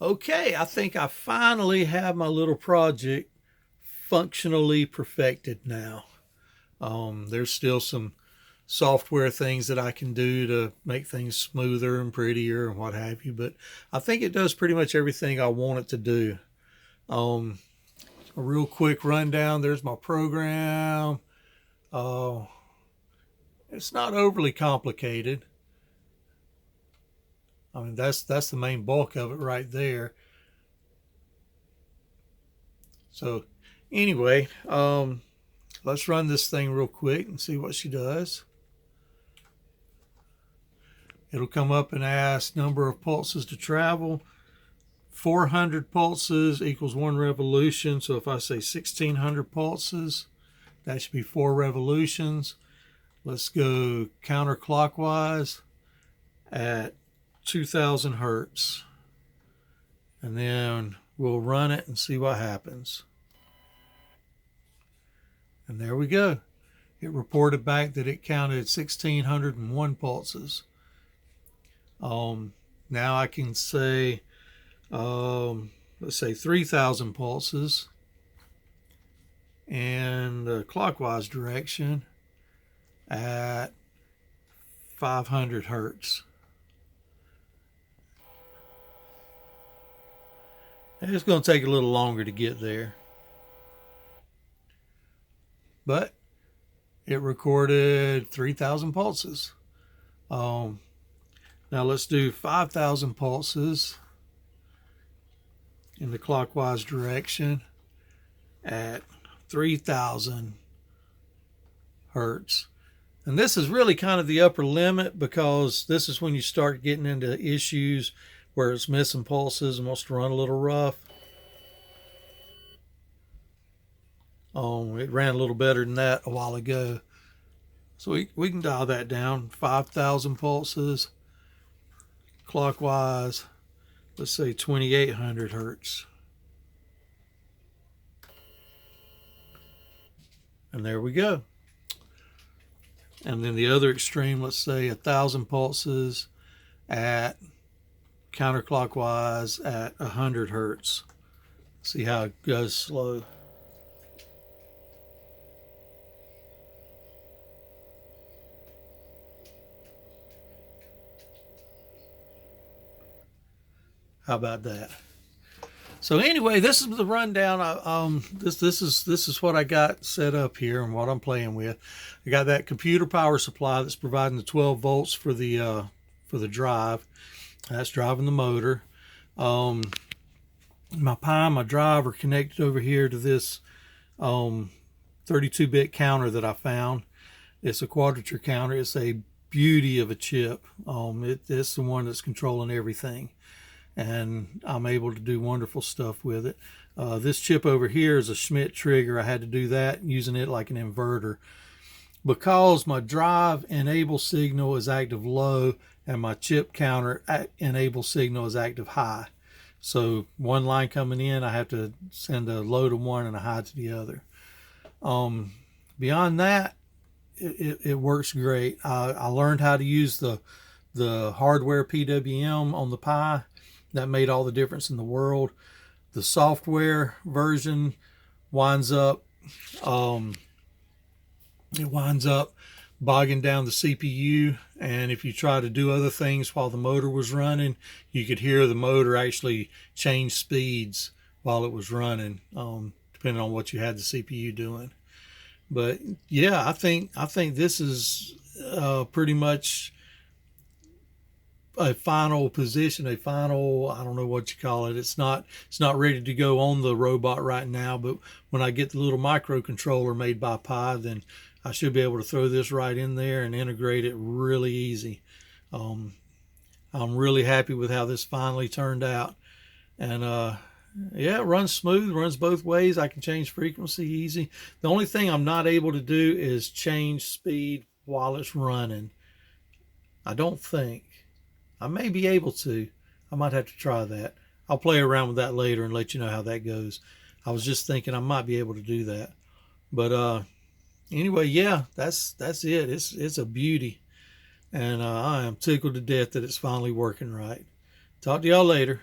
Okay, I think I finally have my little project functionally perfected now. There's still some software things that I can do to make things smoother and prettier and what have you, but I think it does pretty much everything I want it to do. Um, a real quick rundown. There's my program. Uh, it's not overly complicated. I mean, that's the main bulk of it right there. So anyway, let's run this thing real quick and see what she does. It'll come up and ask number of pulses to travel. 400 pulses equals 1 revolution. So if I say 1600 pulses, that should be 4 revolutions. Let's go counterclockwise at 2000 hertz. And then we'll run it and see what happens. And there we go. It reported back that it counted 1601 pulses. Now I can say, let's say 3000 pulses and the clockwise direction at 500 hertz. And it's going to take a little longer to get there, but it recorded 3000 pulses. Now let's do 5,000 pulses in the clockwise direction at 3,000 hertz. And this is really kind of the upper limit, because this is when you start getting into issues where it's missing pulses and wants to run a little rough. It ran a little better than that a while ago. So we can dial that down. 5,000 pulses clockwise, let's say 2800 hertz. And there we go. And then the other extreme, let's say 1,000 pulses at counterclockwise at 100 hertz. See how it goes slow. How about that? So anyway, this is the rundown. This is what I got set up here and what I'm playing with. I got that computer power supply that's providing the 12 volts for the drive. That's driving the motor. My Pi and my drive are connected over here to this 32-bit counter that I found. It's a quadrature counter. It's a beauty of a chip. It's the one that's controlling everything, and I'm able to do wonderful stuff with it. This chip over here is a Schmidt trigger. I had to do that using it like an inverter, because my drive enable signal is active low and my chip counter enable signal is active high. So one line coming in, I have to send a low to one and a high to the other. Beyond that, it works great. I learned how to use the hardware PWM on the Pi. That made all the difference in the world. The software version winds up bogging down the CPU, and if you try to do other things while the motor was running, you could hear the motor actually change speeds while it was running, depending on what you had the CPU doing. But yeah, I think this is pretty much a final position, a final, I don't know what you call it. It's not ready to go on the robot right now, but when I get the little microcontroller made by Pi, then I should be able to throw this right in there and integrate it really easy. I'm really happy with how this finally turned out. And yeah, it runs smooth, runs both ways. I can change frequency easy. The only thing I'm not able to do is change speed while it's running. I don't think. I may be able to. I might have to try that. I'll play around with that later and let you know how that goes. I was just thinking I might be able to do that. But anyway, yeah, that's it. It's a beauty. And I am tickled to death that it's finally working right. Talk to y'all later.